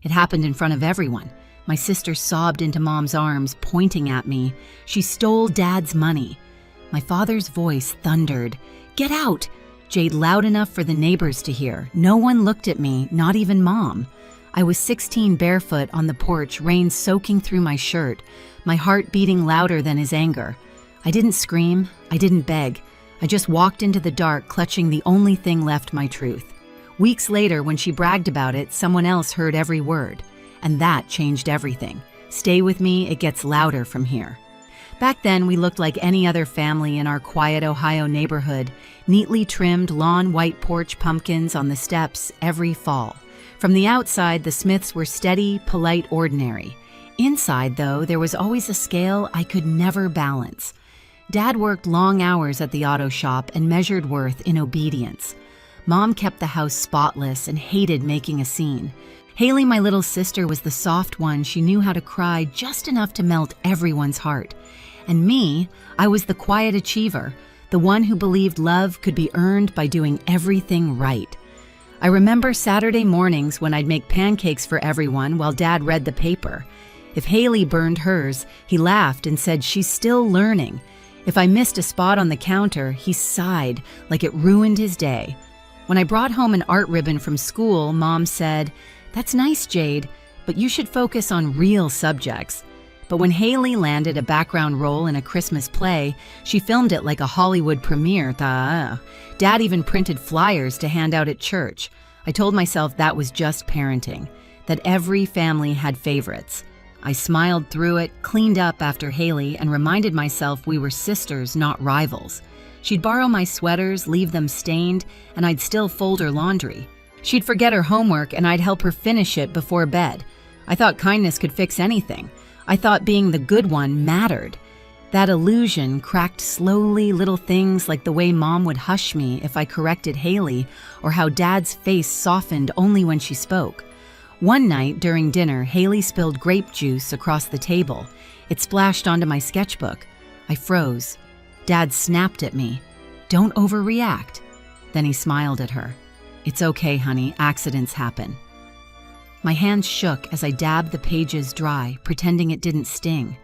It happened in front of everyone. My sister sobbed into Mom's arms, pointing at me. She stole Dad's money. My father's voice thundered, "Get out!" Jade loud enough for the neighbors to hear. No one looked at me, not even Mom. I was 16 barefoot on the porch, rain soaking through my shirt, my heart beating louder than his anger. I didn't scream, I didn't beg. I just walked into the dark, clutching the only thing left, my truth. Weeks later, when she bragged about it, someone else heard every word. And that changed everything. Stay with me, it gets louder from here. Back then, we looked like any other family in our quiet Ohio neighborhood, neatly trimmed lawn white porch pumpkins on the steps every fall. From the outside, the Smiths were steady, polite, ordinary. Inside, though, there was always a scale I could never balance. Dad worked long hours at the auto shop and measured worth in obedience. Mom kept the house spotless and hated making a scene. Haley, my little sister, was the soft one. She knew how to cry just enough to melt everyone's heart. And me, I was the quiet achiever, the one who believed love could be earned by doing everything right. I remember Saturday mornings when I'd make pancakes for everyone while Dad read the paper. If Haley burned hers, he laughed and said she's still learning. If I missed a spot on the counter, he sighed like it ruined his day. When I brought home an art ribbon from school, Mom said, "That's nice, Jade, but you should focus on real subjects." But when Haley landed a background role in a Christmas play, she filmed it like a Hollywood premiere. Dad even printed flyers to hand out at church. I told myself that was just parenting, that every family had favorites. I smiled through it, cleaned up after Haley, and reminded myself we were sisters, not rivals. She'd borrow my sweaters, leave them stained, and I'd still fold her laundry. She'd forget her homework, and I'd help her finish it before bed. I thought kindness could fix anything. I thought being the good one mattered. That illusion cracked slowly, little things like the way Mom would hush me if I corrected Haley, or how Dad's face softened only when she spoke. One night during dinner, Haley spilled grape juice across the table. It splashed onto my sketchbook. I froze. Dad snapped at me. "Don't overreact." Then he smiled at her. "It's okay, honey, accidents happen." My hands shook as I dabbed the pages dry, pretending it didn't sting.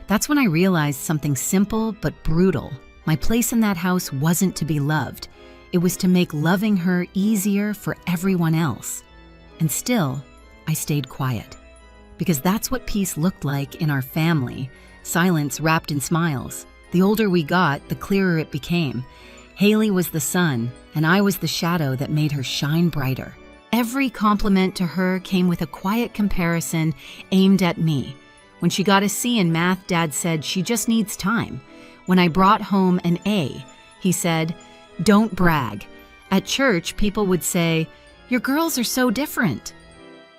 That's when I realized something simple but brutal. My place in that house wasn't to be loved. It was to make loving her easier for everyone else. And still, I stayed quiet. Because that's what peace looked like in our family, silence wrapped in smiles. The older we got, the clearer it became. Haley was the sun, and I was the shadow that made her shine brighter. Every compliment to her came with a quiet comparison aimed at me. When she got a C in math, Dad said she just needs time. When I brought home an A, he said, "Don't brag." At church, people would say, "Your girls are so different."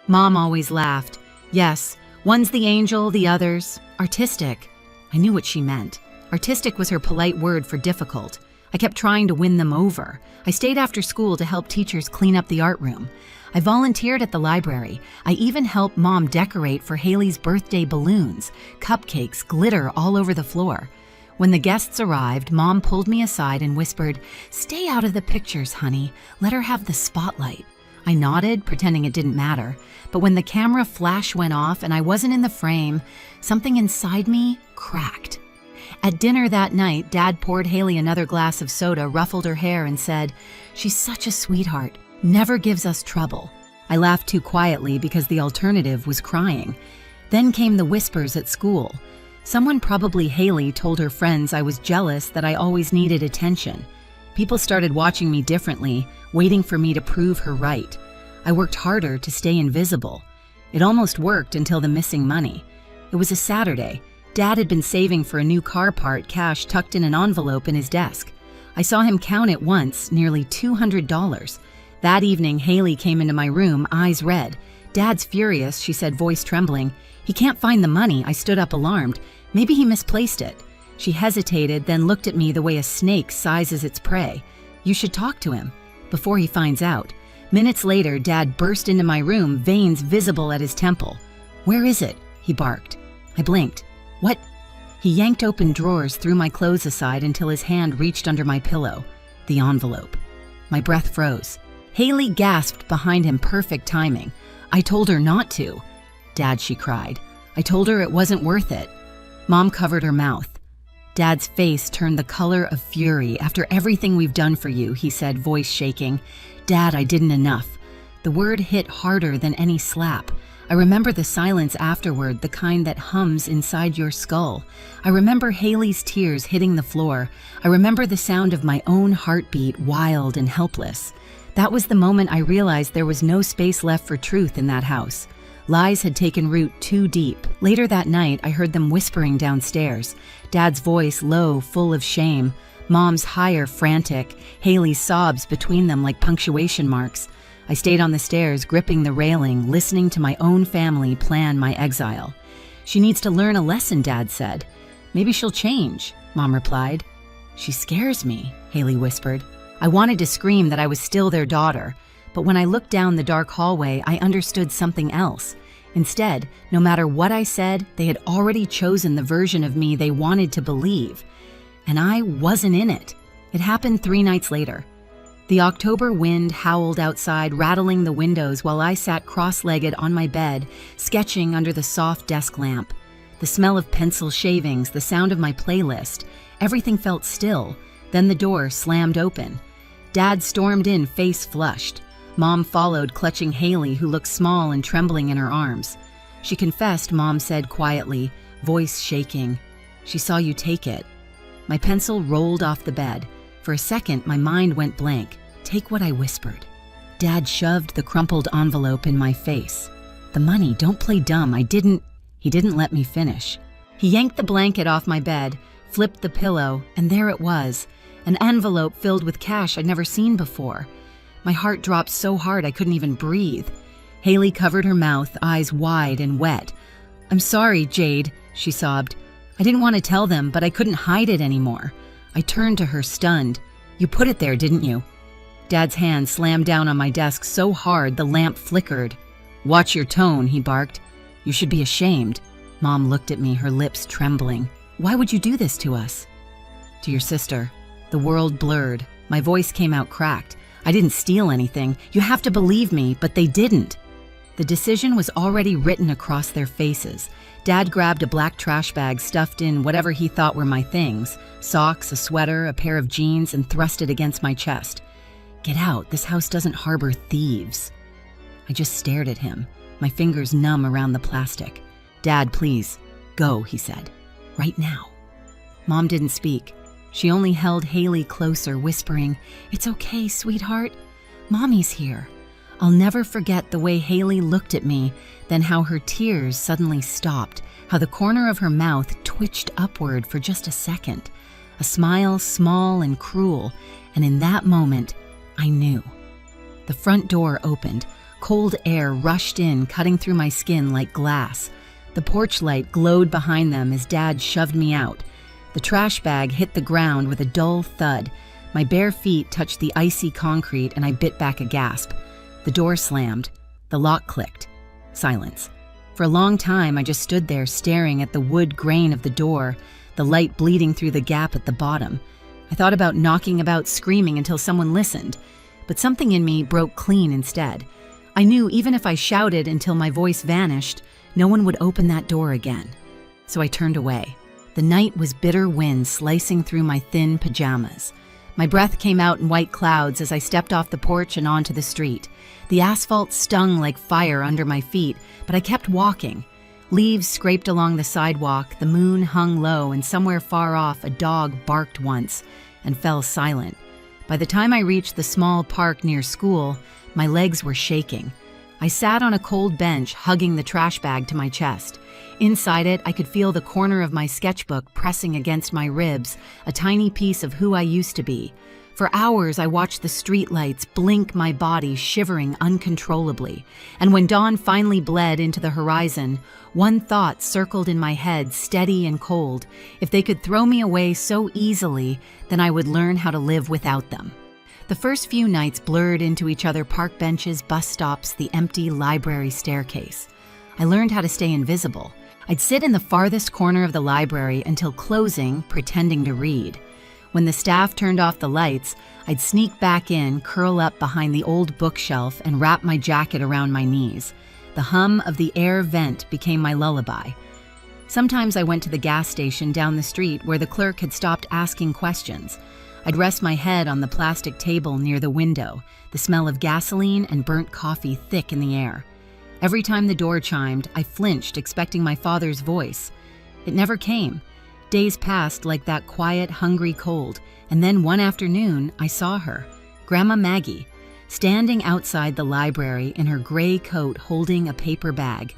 Mom always laughed. "Yes, one's the angel, the other's artistic." I knew what she meant. Artistic was her polite word for difficult. I kept trying to win them over. I stayed after school to help teachers clean up the art room. I volunteered at the library. I even helped Mom decorate for Haley's birthday balloons, cupcakes, glitter all over the floor. When the guests arrived, Mom pulled me aside and whispered, "Stay out of the pictures, honey. Let her have the spotlight." I nodded, pretending it didn't matter. But when the camera flash went off and I wasn't in the frame, something inside me cracked. At dinner that night, Dad poured Haley another glass of soda, ruffled her hair, and said, "She's such a sweetheart, never gives us trouble." I laughed too quietly because the alternative was crying. Then came the whispers at school. Someone, probably Haley, told her friends I was jealous that I always needed attention. People started watching me differently, waiting for me to prove her right. I worked harder to stay invisible. It almost worked until the missing money. It was a Saturday. Dad had been saving for a new car part, cash tucked in an envelope in his desk. I saw him count it once, nearly $200. That evening, Haley came into my room, eyes red. "Dad's furious," she said, voice trembling. "He can't find the money." I stood up alarmed. Maybe he misplaced it. She hesitated, then looked at me the way a snake sizes its prey. "You should talk to him before he finds out." Minutes later, Dad burst into my room, veins visible at his temple. "Where is it?" he barked. I blinked. "What?" He yanked open drawers, threw my clothes aside until his hand reached under my pillow. The envelope. My breath froze. Haley gasped behind him, perfect timing. I told her not to. Dad, she cried. I told her it wasn't worth it. Mom covered her mouth. Dad's face turned the color of fury. After everything we've done for you, he said, voice shaking. Dad, I didn't enough. The word hit harder than any slap. I remember the silence afterward, the kind that hums inside your skull. I remember Haley's tears hitting the floor. I remember the sound of my own heartbeat, wild and helpless. That was the moment I realized there was no space left for truth in that house. Lies had taken root too deep. Later that night, I heard them whispering downstairs. Dad's voice low, full of shame. Mom's higher, frantic. Haley's sobs between them like punctuation marks. I stayed on the stairs, gripping the railing, listening to my own family plan my exile. She needs to learn a lesson, Dad said. Maybe she'll change, Mom replied. She scares me, Haley whispered. I wanted to scream that I was still their daughter, but when I looked down the dark hallway, I understood something else. Instead, no matter what I said, they had already chosen the version of me they wanted to believe. And I wasn't in it. It happened 3 nights later. The October wind howled outside, rattling the windows while I sat cross-legged on my bed, sketching under the soft desk lamp. The smell of pencil shavings, the sound of my playlist, everything felt still. Then the door slammed open. Dad stormed in, face flushed. Mom followed, clutching Haley, who looked small and trembling in her arms. She confessed, Mom said quietly, voice shaking. She saw you take it. My pencil rolled off the bed. For a second, my mind went blank. Take what I whispered. Dad shoved the crumpled envelope in my face. The money, don't play dumb, He didn't let me finish. He yanked the blanket off my bed, flipped the pillow, and there it was, an envelope filled with cash I'd never seen before. My heart dropped so hard I couldn't even breathe. Haley covered her mouth, eyes wide and wet. I'm sorry, Jade, she sobbed. I didn't want to tell them, but I couldn't hide it anymore. I turned to her, stunned. You put it there, didn't you? Dad's hand slammed down on my desk so hard the lamp flickered. Watch your tone, he barked. You should be ashamed. Mom looked at me, her lips trembling. Why would you do this to us? To your sister. The world blurred. My voice came out cracked. I didn't steal anything. You have to believe me, but they didn't. The decision was already written across their faces. Dad grabbed a black trash bag stuffed in whatever he thought were my things, socks, a sweater, a pair of jeans, and thrust it against my chest. Get out, this house doesn't harbor thieves. I just stared at him, my fingers numb around the plastic. Dad, please, go, he said. Right now. Mom didn't speak. She only held Haley closer, whispering, It's okay, sweetheart. Mommy's here. I'll never forget the way Haley looked at me, then how her tears suddenly stopped, how the corner of her mouth twitched upward for just a second. A smile small and cruel, and in that moment, I knew. The front door opened. Cold air rushed in, cutting through my skin like glass. The porch light glowed behind them as Dad shoved me out. The trash bag hit the ground with a dull thud. My bare feet touched the icy concrete and I bit back a gasp. The door slammed. The lock clicked. Silence. For a long time, I just stood there staring at the wood grain of the door, the light bleeding through the gap at the bottom. I thought about knocking about screaming until someone listened, but something in me broke clean instead. I knew even if I shouted until my voice vanished, no one would open that door again. So I turned away. The night was bitter wind slicing through my thin pajamas. My breath came out in white clouds as I stepped off the porch and onto the street. The asphalt stung like fire under my feet, but I kept walking. Leaves scraped along the sidewalk, the moon hung low, and somewhere far off a dog barked once and fell silent. By the time I reached the small park near school, my legs were shaking. I sat on a cold bench, hugging the trash bag to my chest. Inside it, I could feel the corner of my sketchbook pressing against my ribs, a tiny piece of who I used to be. For hours, I watched the streetlights blink my body, shivering uncontrollably. And when dawn finally bled into the horizon, one thought circled in my head, steady and cold. If they could throw me away so easily, then I would learn how to live without them. The first few nights blurred into each other: park benches, bus stops, the empty library staircase. I learned how to stay invisible. I'd sit in the farthest corner of the library until closing, pretending to read. When the staff turned off the lights, I'd sneak back in, curl up behind the old bookshelf, and wrap my jacket around my knees. The hum of the air vent became my lullaby. Sometimes I went to the gas station down the street where the clerk had stopped asking questions. I'd rest my head on the plastic table near the window, the smell of gasoline and burnt coffee thick in the air. Every time the door chimed, I flinched, expecting my father's voice. It never came. Days passed like that quiet, hungry cold, and then one afternoon, I saw her, Grandma Maggie, standing outside the library in her gray coat holding a paper bag.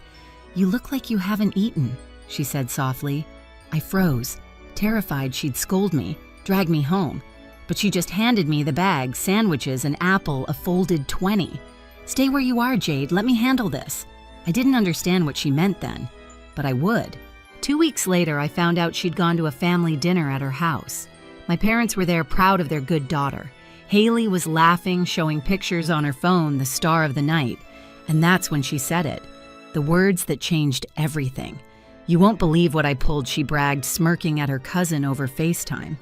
"You look like you haven't eaten," she said softly. I froze, terrified she'd scold me, drag me home. But she just handed me the bag, sandwiches, an apple, a folded 20. "Stay where you are, Jade. Let me handle this." I didn't understand what she meant then, but I would. 2 weeks later, I found out she'd gone to a family dinner at her house. My parents were there, proud of their good daughter. Haley was laughing, showing pictures on her phone, the star of the night. And that's when she said it. The words that changed everything. "You won't believe what I pulled," she bragged, smirking at her cousin over FaceTime.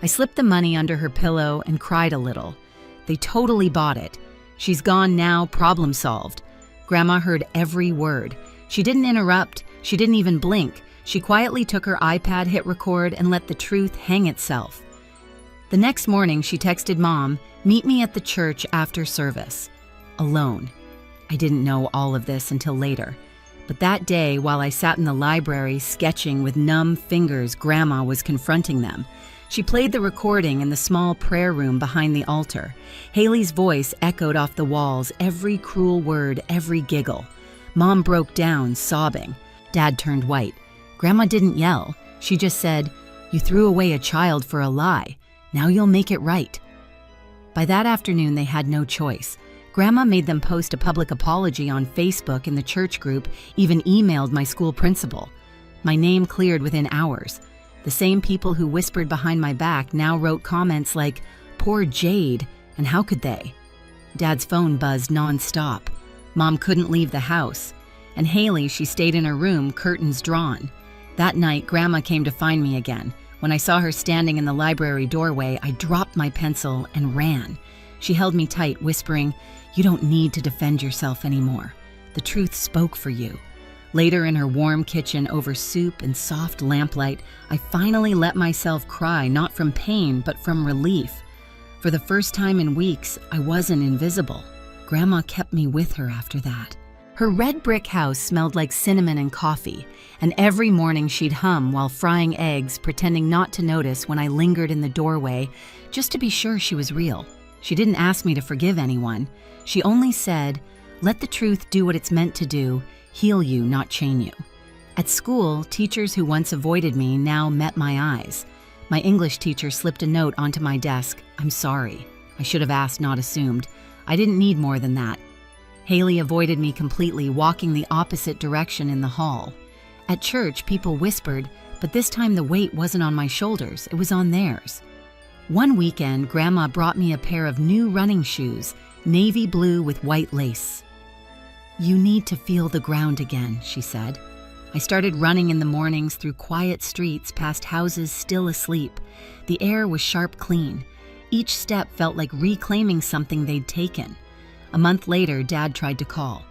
I slipped the money under her pillow and cried a little. They totally bought it. She's gone now, problem solved. Grandma heard every word. She didn't interrupt. She didn't even blink. She quietly took her iPad, hit record, and let the truth hang itself. The next morning, she texted Mom, "Meet me at the church after service." Alone. I didn't know all of this until later. But that day, while I sat in the library sketching with numb fingers, Grandma was confronting them. She played the recording in the small prayer room behind the altar. Haley's voice echoed off the walls, every cruel word, every giggle. Mom broke down, sobbing. Dad turned white. Grandma didn't yell. She just said, "You threw away a child for a lie. Now you'll make it right." By that afternoon, they had no choice. Grandma made them post a public apology on Facebook in the church group, even emailed my school principal. My name cleared within hours. The same people who whispered behind my back now wrote comments like, "Poor Jade," and "How could they?" Dad's phone buzzed nonstop. Mom couldn't leave the house. And Haley, she stayed in her room, curtains drawn. That night, Grandma came to find me again. When I saw her standing in the library doorway, I dropped my pencil and ran. She held me tight, whispering, "You don't need to defend yourself anymore. The truth spoke for you." Later, in her warm kitchen over soup and soft lamplight, I finally let myself cry, not from pain, but from relief. For the first time in weeks, I wasn't invisible. Grandma kept me with her after that. Her red brick house smelled like cinnamon and coffee, and every morning she'd hum while frying eggs, pretending not to notice when I lingered in the doorway, just to be sure she was real. She didn't ask me to forgive anyone. She only said, "Let the truth do what it's meant to do, heal you, not chain you." At school, teachers who once avoided me now met my eyes. My English teacher slipped a note onto my desk. "I'm sorry. I should have asked, not assumed. I didn't need more than that." Haley avoided me completely, walking the opposite direction in the hall. At church, people whispered, but this time the weight wasn't on my shoulders, it was on theirs. One weekend, Grandma brought me a pair of new running shoes, navy blue with white lace. "You need to feel the ground again," she said. I started running in the mornings through quiet streets past houses still asleep. The air was sharp clean. Each step felt like reclaiming something they'd taken. A month later, Dad tried to call.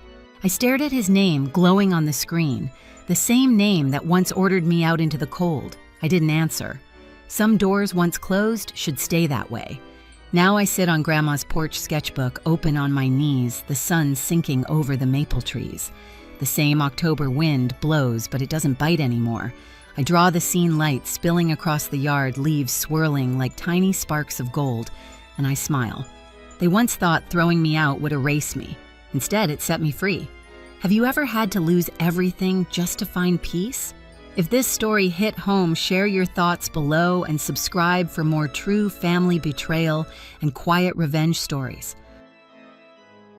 I stared at his name glowing on the screen, the same name that once ordered me out into the cold. I didn't answer. Some doors once closed should stay that way. Now I sit on Grandma's porch sketchbook, open on my knees, the sun sinking over the maple trees. The same October wind blows, but it doesn't bite anymore. I draw the scene light spilling across the yard, leaves swirling like tiny sparks of gold, and I smile. They once thought throwing me out would erase me. Instead, it set me free. Have you ever had to lose everything just to find peace? If this story hit home, share your thoughts below and subscribe for more true family betrayal and quiet revenge stories.